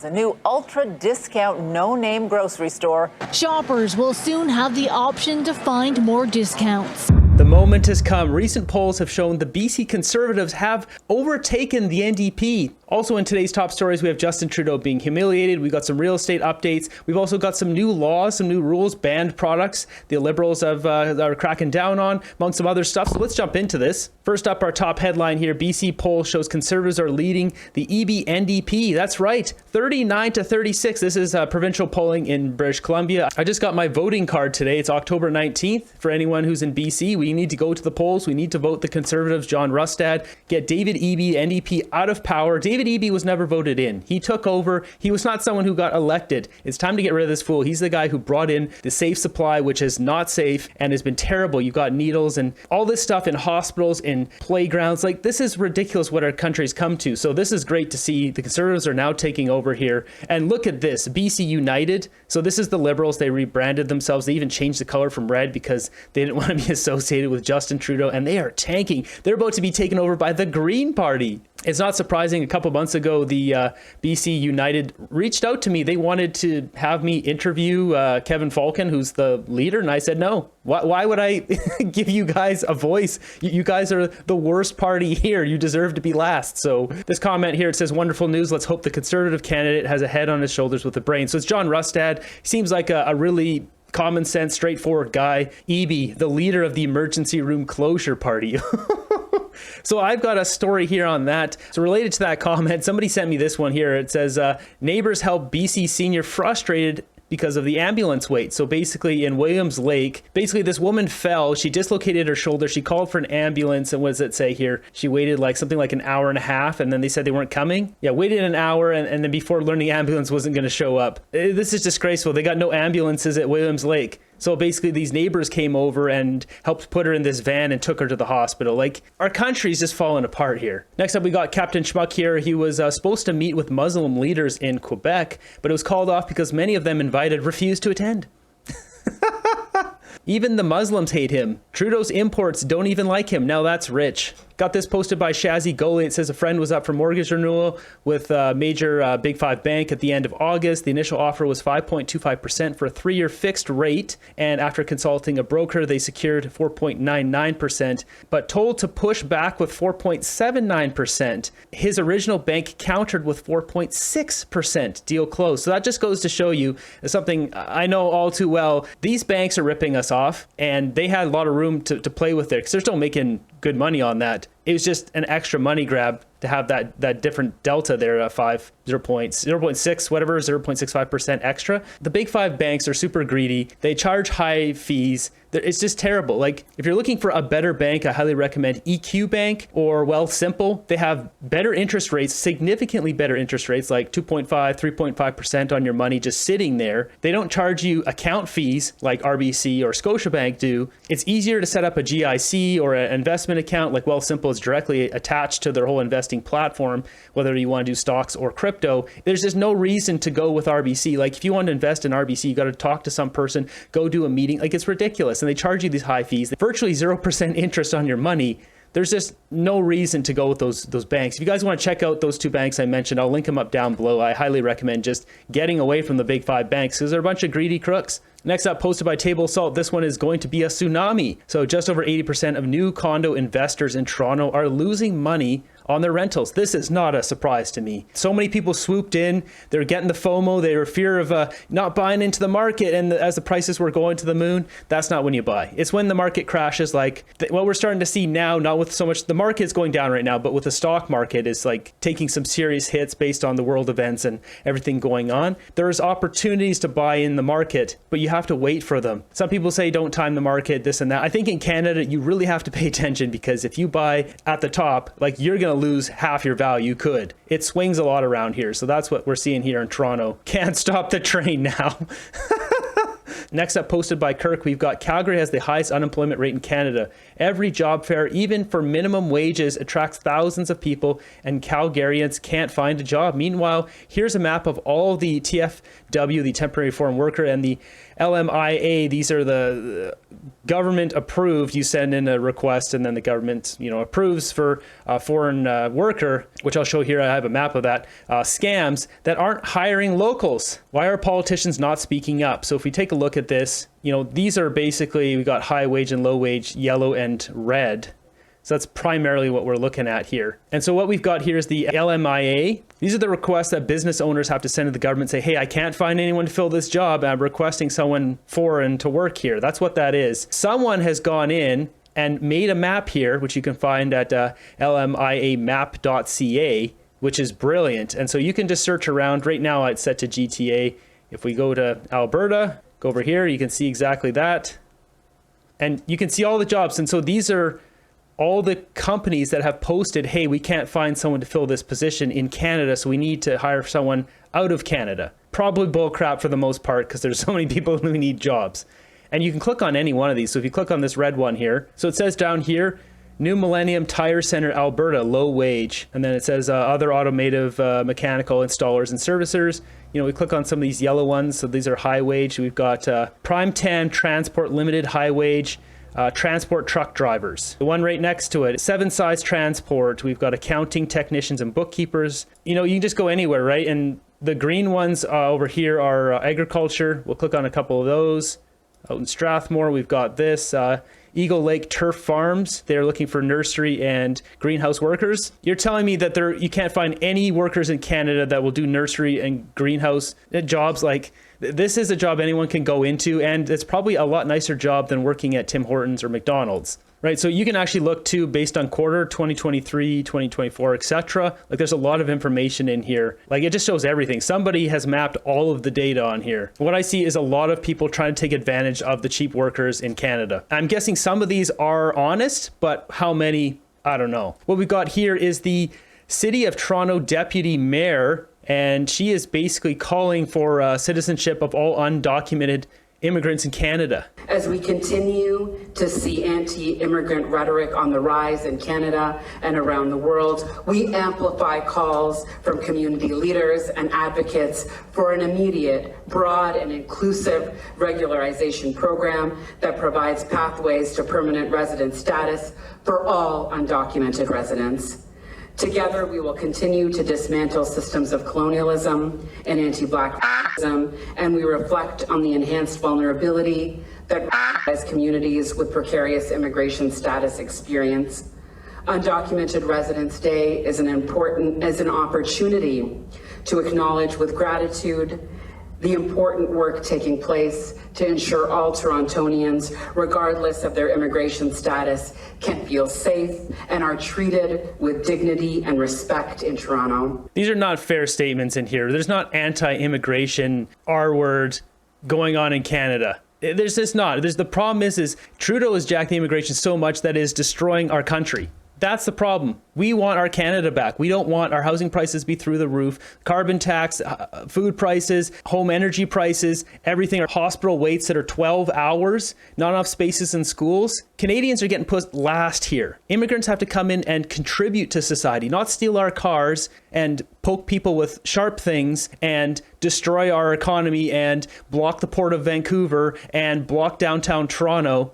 A new ultra discount no-name grocery store. Shoppers will soon have the option to find more discounts. The moment has come. Recent polls have shown the BC Conservatives have overtaken the NDP. Also in today's top stories, we have Justin Trudeau being humiliated. We've got some real estate updates. We've also got some new laws, some new rules, banned products the Liberals are cracking down on, among some other stuff. So let's jump into this. First up, our top headline here. BC poll shows Conservatives are leading the EB NDP. That's right, 39 to 36. This is provincial polling in British Columbia. I just got my voting card today. It's October 19th. For anyone who's in BC, we need to go to the polls. We need to vote the Conservatives, John Rustad, get David Eby, NDP, out of power. David Eby was never voted in. He took over. He was not someone who got elected. It's time to get rid of this fool. He's the guy who brought in the safe supply, which is not safe and has been terrible. You've got needles and all this stuff in hospitals, in playgrounds. Like, this is ridiculous what our country's come to. So this is great to see. The Conservatives are now taking over here. And look at this, BC United. So this is the Liberals. They rebranded themselves. They even changed the color from red because they didn't want to be associated with Justin Trudeau, and they are tanking. They're about to be taken over by the Green Party. It's not surprising. A couple months ago, the BC United reached out to me. They wanted to have me interview Kevin Falcon, who's the leader, and I said no. Why would I give you guys a voice? You guys are the worst party here. You deserve to be last. So this comment here, it says, wonderful news. Let's hope the Conservative candidate has a head on his shoulders with a brain. So it's John Rustad. Seems like a really common sense, straightforward guy. Eby, the leader of the emergency room closure party. So I've got a story here on that. So related to that comment, somebody sent me this one here. It says, neighbors help BC senior frustrated because of the ambulance wait. So basically in Williams Lake, this woman fell, she dislocated her shoulder, she called for an ambulance, and what does it say here? She waited like something like an hour and a half, and then they said they weren't coming. Yeah, waited an hour, and then before learning the ambulance wasn't gonna show up. This is disgraceful. They got no ambulances at Williams Lake. So basically these neighbors came over and helped put her in this van and took her to the hospital. Like, our country's just falling apart here. Next up, we got Captain Schmuck here. He was supposed to meet with Muslim leaders in Quebec, but it was called off because many of them invited refused to attend. Even the Muslims hate him. Trudeau's imports don't even like him. Now that's rich. Got this posted by Shazzy Goli. It says a friend was up for mortgage renewal with a major Big Five bank at the end of August. The initial offer was 5.25% for a 3-year fixed rate. And after consulting a broker, they secured 4.99%, but told to push back with 4.79%. His original bank countered with 4.6%. Deal closed. So that just goes to show you something I know all too well. These banks are ripping us off, and they had a lot of room to play with there because they're still making good money on that. It was just an extra money grab to have that different delta there, 0.6, whatever, 0.65% extra. The Big Five banks are super greedy. They charge high fees. It's just terrible. Like, if you're looking for a better bank, I highly recommend EQ Bank or Wealthsimple. They have better interest rates, significantly better interest rates, like 2.5, 3.5% on your money just sitting there. They don't charge you account fees like RBC or Scotiabank do. It's easier to set up a GIC or an investment account. Like Wealthsimple is directly attached to their whole investing platform, whether you want to do stocks or crypto. There's just no reason to go with RBC. Like, if you want to invest in RBC, you got to talk to some person, go do a meeting. Like, it's ridiculous. And they charge you these high fees, virtually 0% interest on your money. There's just no reason to go with those banks. If you guys want to check out those two banks I mentioned, I'll link them up down below. I highly recommend just getting away from the Big Five banks because they're a bunch of greedy crooks. Next up, posted by Table Salt, this one is going to be a tsunami. So just over 80% of new condo investors in Toronto are losing money on their rentals. This is not a surprise to me. So many people swooped in. They're getting the FOMO. They were fear of not buying into the market. And as the prices were going to the moon, that's not when you buy. It's when the market crashes, like what we're starting to see now, not with so much, the market's going down right now, but with the stock market is like taking some serious hits based on the world events and everything going on. There's opportunities to buy in the market, but you have to wait for them. Some people say don't time the market, this and that. I think in Canada, you really have to pay attention because if you buy at the top, like, you're going to lose half your value. You could. It swings a lot around here. So that's what we're seeing here in Toronto. Can't stop the train now. Next up, posted by Kirk, we've got Calgary has the highest unemployment rate in Canada. Every job fair, even for minimum wages, attracts thousands of people, and Calgarians can't find a job. Meanwhile, here's a map of all the TFW, the temporary foreign worker, and the LMIA. These are the government approved. You send in a request and then the government, approves for a foreign worker, which I'll show here. I have a map of that. Scams that aren't hiring locals. Why are politicians not speaking up? So if we take a look at this, these are basically, we got high wage and low wage, yellow and red. So that's primarily what we're looking at here. And so what we've got here is the LMIA. These are the requests that business owners have to send to the government, say, hey, I can't find anyone to fill this job. I'm requesting someone foreign to work here. That's what that is. Someone has gone in and made a map here, which you can find at lmiamap.ca, which is brilliant. And so you can just search around. Right now it's set to GTA. If we go to Alberta, go over here, you can see exactly that. And you can see all the jobs. And so these are all the companies that have posted, hey, we can't find someone to fill this position in Canada, so we need to hire someone out of Canada. Probably bullcrap for the most part, because there's so many people who need jobs. And you can click on any one of these. So if you click on this red one here, so it says down here, New Millennium Tire Center, Alberta, low wage. And then it says other automotive mechanical installers and servicers. We click on some of these yellow ones. So these are high wage. We've got Prime 10 Transport Limited, high wage. Transport truck drivers. The one right next to it, 7 size transport. We've got accounting technicians and bookkeepers. You can just go anywhere, right? And the green ones over here are agriculture. We'll click on a couple of those. Out in Strathmore, we've got this. Eagle Lake Turf Farms. They're looking for nursery and greenhouse workers. You're telling me that you can't find any workers in Canada that will do nursery and greenhouse jobs? Like, this is a job anyone can go into, and it's probably a lot nicer job than working at Tim Hortons or McDonald's, right? So you can actually look too based on quarter, 2023, 2024, etc. Like, there's a lot of information in here. Like, it just shows everything. Somebody has mapped all of the data on here. What I see is a lot of people trying to take advantage of the cheap workers in Canada. I'm guessing some of these are honest, but how many, I don't know. What we've got here is the City of Toronto Deputy Mayor, and she is basically calling for citizenship of all undocumented immigrants in Canada. As we continue to see anti-immigrant rhetoric on the rise in Canada and around the world, we amplify calls from community leaders and advocates for an immediate, broad, and inclusive regularization program that provides pathways to permanent resident status for all undocumented residents. Together, we will continue to dismantle systems of colonialism and anti-Black racism, and we reflect on the enhanced vulnerability that communities with precarious immigration status experience. Undocumented Residents Day is an opportunity to acknowledge with gratitude the important work taking place to ensure all Torontonians, regardless of their immigration status, can feel safe and are treated with dignity and respect in Toronto. These are not fair statements in here. There's not anti-immigration R-word going on in Canada. There's just not. The problem is Trudeau has jacked the immigration so much that it is destroying our country. That's the problem. We want our Canada back. We don't want our housing prices to be through the roof. Carbon tax, food prices, home energy prices, everything. Our hospital waits that are 12 hours, not enough spaces in schools. Canadians are getting put last here. Immigrants have to come in and contribute to society, not steal our cars and poke people with sharp things and destroy our economy and block the port of Vancouver and block downtown Toronto.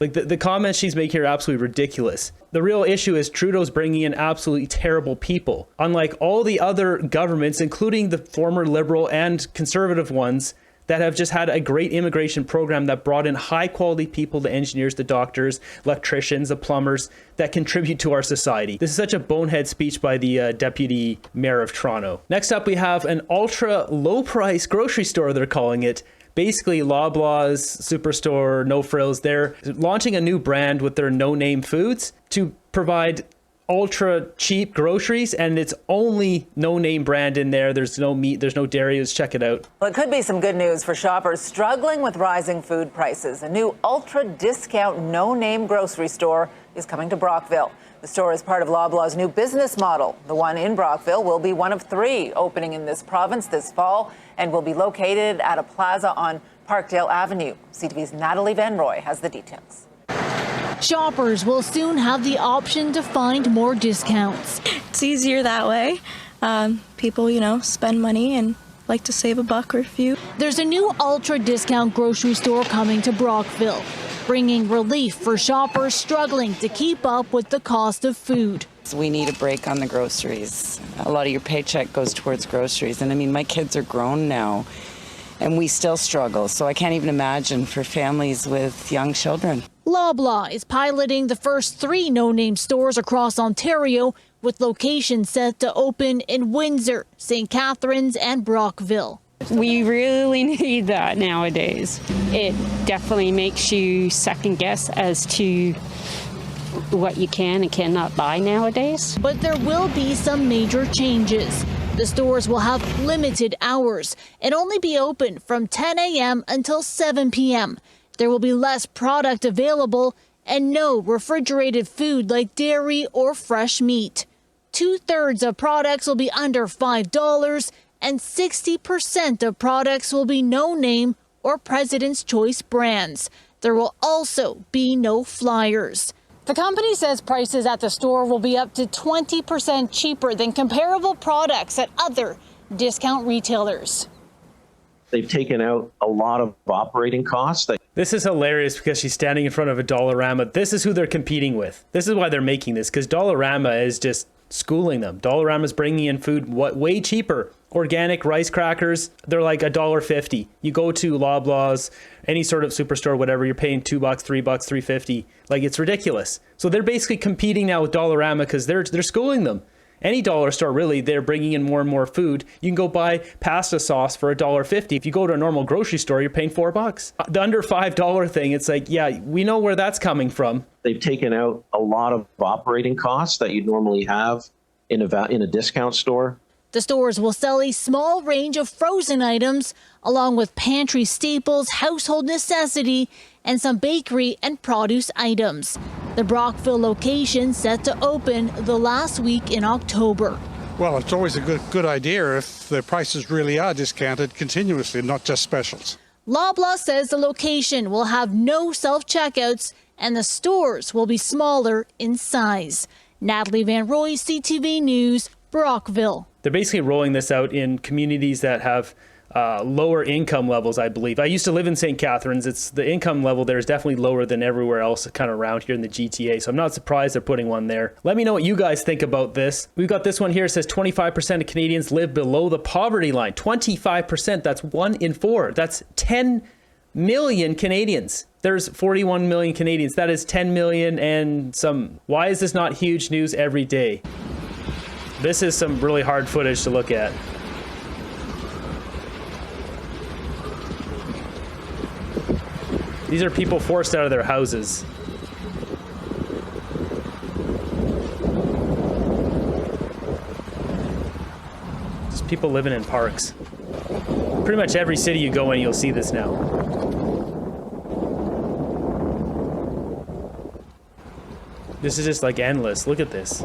Like, the comments she's making here are absolutely ridiculous. The real issue is Trudeau's bringing in absolutely terrible people. Unlike all the other governments, including the former Liberal and Conservative ones, that have just had a great immigration program that brought in high quality people, the engineers, the doctors, electricians, the plumbers, that contribute to our society. This is such a bonehead speech by the Deputy Mayor of Toronto. Next up, we have an ultra low price grocery store, they're calling it. Basically, Loblaws, Superstore, No Frills, they're launching a new brand with their no-name foods to provide ultra cheap groceries, and it's only no-name brand in there. There's no meat, there's no dairy. Let's check it out. Well, it could be some good news for shoppers struggling with rising food prices. A new ultra discount no-name grocery store is coming to Brockville. The store is part of Loblaw's new business model. The one in Brockville will be one of 3 opening in this province this fall and will be located at a plaza on Parkdale Avenue. CTV's Natalie Van Roy has the details. Shoppers will soon have the option to find more discounts. It's easier that way. People, spend money and like to save a buck or a few. There's a new ultra discount grocery store coming to Brockville, bringing relief for shoppers struggling to keep up with the cost of food. We need a break on the groceries. A lot of your paycheck goes towards groceries. And I mean, my kids are grown now and we still struggle. So I can't even imagine for families with young children. Loblaw is piloting the first 3 no-name stores across Ontario, with locations set to open in Windsor, St. Catharines and Brockville. We really need that nowadays. It definitely makes you second guess as to what you can and cannot buy nowadays. But there will be some major changes. The stores will have limited hours and only be open from 10 a.m. until 7 p.m. There will be less product available and no refrigerated food like dairy or fresh meat. 2/3 of products will be under $5 and 60% of products will be no-name or President's Choice brands. There will also be no flyers. The company says prices at the store will be up to 20% cheaper than comparable products at other discount retailers. They've taken out a lot of operating costs. This is hilarious because she's standing in front of a Dollarama. This is who they're competing with. This is why they're making this, because Dollarama is just schooling them. Dollarama's bringing in food way cheaper. Organic rice crackers, they're like $1.50. You go to Loblaw's, any sort of superstore, whatever, you're paying $2, $3, $3.50. Like, it's ridiculous. So they're basically competing now with Dollarama because they're schooling them. Any dollar store, really, they're bringing in more and more food. You can go buy pasta sauce for $1.50. If you go to a normal grocery store, you're paying $4. The under $5 thing, it's like, yeah, we know where that's coming from. They've taken out a lot of operating costs that you'd normally have in a discount store. The stores will sell a small range of frozen items, along with pantry staples, household necessity, and some bakery and produce items. The Brockville location set to open the last week in October. Well, it's always a good idea if the prices really are discounted continuously, not just specials. Loblaw says the location will have no self-checkouts and the stores will be smaller in size. Natalie Van Roy, CTV News, Brockville. They're basically rolling this out in communities that have lower income levels, I believe. I used to live in St. Catharines. The income level there is definitely lower than everywhere else kind of around here in the GTA. So I'm not surprised they're putting one there. Let me know what you guys think about this. We've got this one here. It says 25% of Canadians live below the poverty line. 25%. That's 1 in 4. That's 10 million Canadians. There's 41 million Canadians. That is 10 million and some. Why is this not huge news every day? This is some really hard footage to look at. These are people forced out of their houses. Just people living in parks. Pretty much every city you go in, you'll see this now. This is just like endless. Look at this.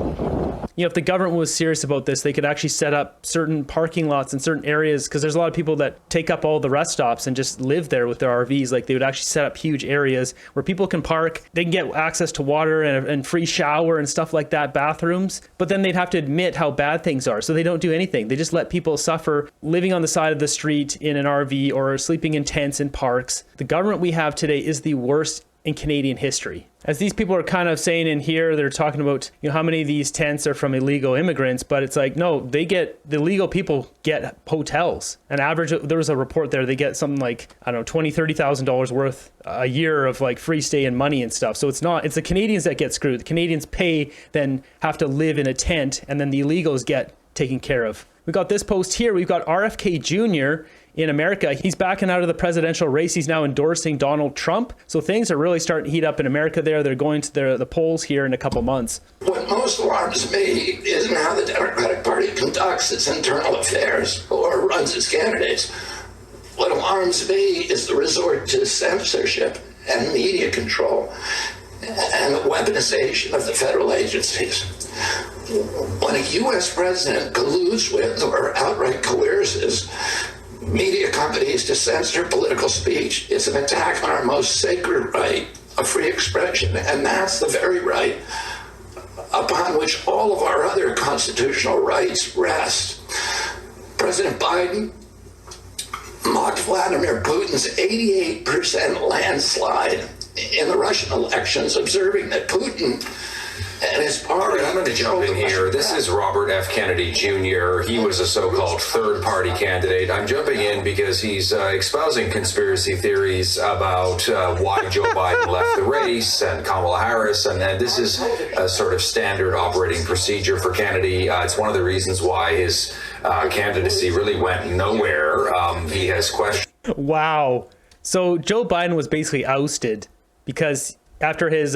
You know, if the government was serious about this, they could actually set up certain parking lots in certain areas, because there's a lot of people that take up all the rest stops and just live there with their RVs. Like, they would actually set up huge areas where people can park. They can get access to water and free shower and stuff like that, bathrooms. But then they'd have to admit how bad things are. So they don't do anything. They just let people suffer living on the side of the street in an RV or sleeping in tents in parks. The government we have today is the worst in Canadian history. As these people are kind of saying in here, they're talking about, you know, how many of these tents are from illegal immigrants, but it's like, no, the legal people get hotels. An average, there was a report there, they get something like, I don't know, $20,000, $30,000 worth a year of like free stay and money and stuff. So it's the Canadians that get screwed. The Canadians pay, then have to live in a tent, and then the illegals get taken care of. We got this post here. We've got RFK Jr. in America. He's backing out of the presidential race. He's now endorsing Donald Trump. So things are really starting to heat up in America there. They're going to the polls here in a couple months. What most alarms me isn't how the Democratic Party conducts its internal affairs or runs its candidates. What alarms me is the resort to censorship and media control and the weaponization of the federal agencies. When a U.S. president colludes with or outright coerces media companies to censor political speech is an attack on our most sacred right of free expression, and that's the very right upon which all of our other constitutional rights rest. President Biden mocked Vladimir Putin's 88% landslide in the Russian elections, observing that Putin and his party... I'm going to jump in here. This is Robert F. Kennedy Jr. He was a so-called third-party candidate. I'm jumping in because he's espousing conspiracy theories about why Joe Biden left the race and Kamala Harris, and this is a sort of standard operating procedure for Kennedy. It's one of the reasons why his candidacy really went nowhere. He has questioned... Wow. So Joe Biden was basically ousted because after his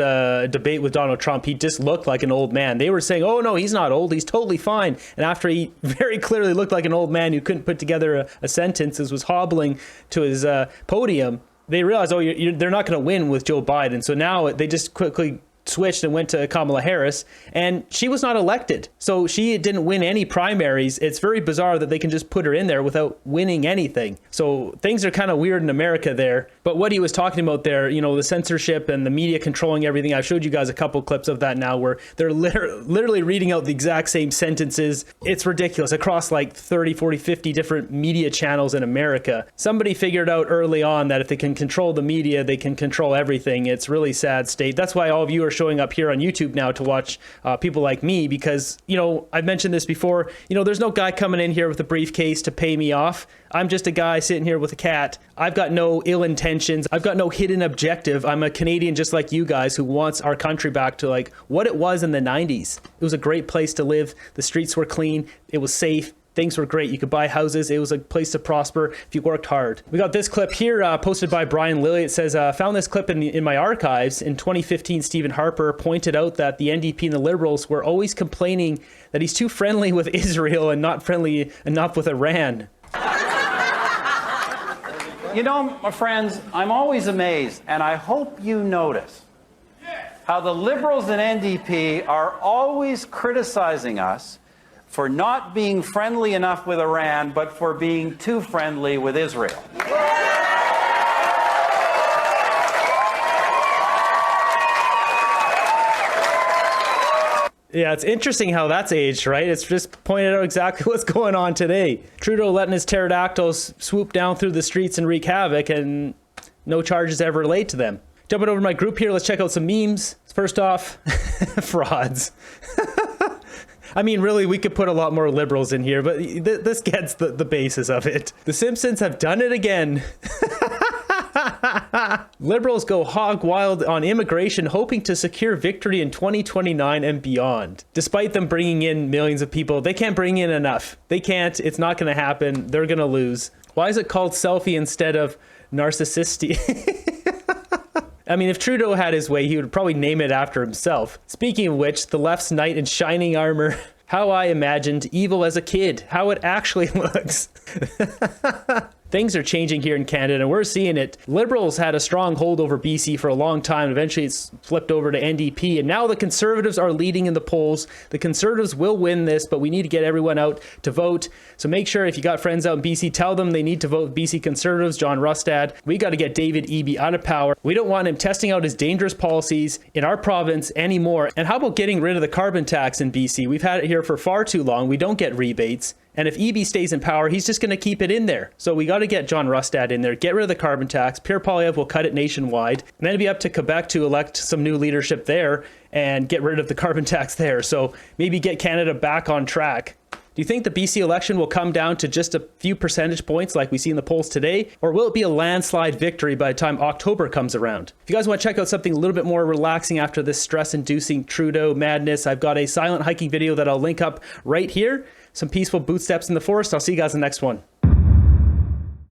debate with Donald Trump, he just looked like an old man. They were saying, oh, no, he's not old. He's totally fine. And after he very clearly looked like an old man who couldn't put together a sentence, was hobbling to his podium, they realized, oh, they're not going to win with Joe Biden. So now they just quickly switched and went to Kamala Harris, and she was not elected. So she didn't win any primaries. It's very bizarre that they can just put her in there without winning anything. So things are kind of weird in America there. But what he was talking about there, you know, the censorship and the media controlling everything, I've showed you guys a couple clips of that now where they're literally reading out the exact same sentences. It's ridiculous across like 30, 40, 50 different media channels in America. Somebody figured out early on that if they can control the media, they can control everything. It's really sad state. That's why all of you are showing up here on YouTube now to watch people like me, because, you know, I've mentioned this before, you know, there's no guy coming in here with a briefcase to pay me off. I'm just a guy sitting here with a cat. I've got no ill intentions. I've got no hidden objective. I'm a Canadian just like you guys who wants our country back to like what it was in the 90s. It was a great place to live. The streets were clean. It was safe. Things were great. You could buy houses. It was a place to prosper if you worked hard. We got this clip here posted by Brian Lilly. It says, found this clip in my archives. In 2015, Stephen Harper pointed out that the NDP and the Liberals were always complaining that he's too friendly with Israel and not friendly enough with Iran. You know, my friends, I'm always amazed, and I hope you notice how the Liberals and NDP are always criticizing us for not being friendly enough with Iran, but for being too friendly with Israel. Yeah, it's interesting how that's aged, right? It's just pointed out exactly what's going on today. Trudeau letting his pterodactyls swoop down through the streets and wreak havoc, and no charges ever laid to them. Jumping over to my group here, let's check out some memes. First off, frauds. I mean, really, we could put a lot more liberals in here, but this gets the basis of it. The Simpsons have done it again. Liberals go hog wild on immigration, hoping to secure victory in 2029 and beyond. Despite them bringing in millions of people, they can't bring in enough. They can't. It's not going to happen. They're going to lose. Why is it called selfie instead of narcissistic? I mean, if Trudeau had his way, he would probably name it after himself. Speaking of which, the left's knight in shining armor. How I imagined evil as a kid. How it actually looks. Things are changing here in Canada, and we're seeing it. Liberals had a strong hold over BC for a long time. Eventually, it's flipped over to NDP, and now the Conservatives are leading in the polls. The Conservatives will win this, but we need to get everyone out to vote. So make sure if you got friends out in BC, tell them they need to vote BC Conservatives, John Rustad. We got to get David Eby out of power. We don't want him testing out his dangerous policies in our province anymore. And how about getting rid of the carbon tax in BC? We've had it here for far too long. We don't get rebates. And if Eby stays in power, he's just going to keep it in there. So we got to get John Rustad in there, get rid of the carbon tax. Pierre Poilievre will cut it nationwide. And then it'll be up to Quebec to elect some new leadership there and get rid of the carbon tax there. So maybe get Canada back on track. Do you think the BC election will come down to just a few percentage points like we see in the polls today? Or will it be a landslide victory by the time October comes around? If you guys want to check out something a little bit more relaxing after this stress-inducing Trudeau madness, I've got a silent hiking video that I'll link up right here. Some peaceful boot steps in the forest. I'll see you guys in the next one.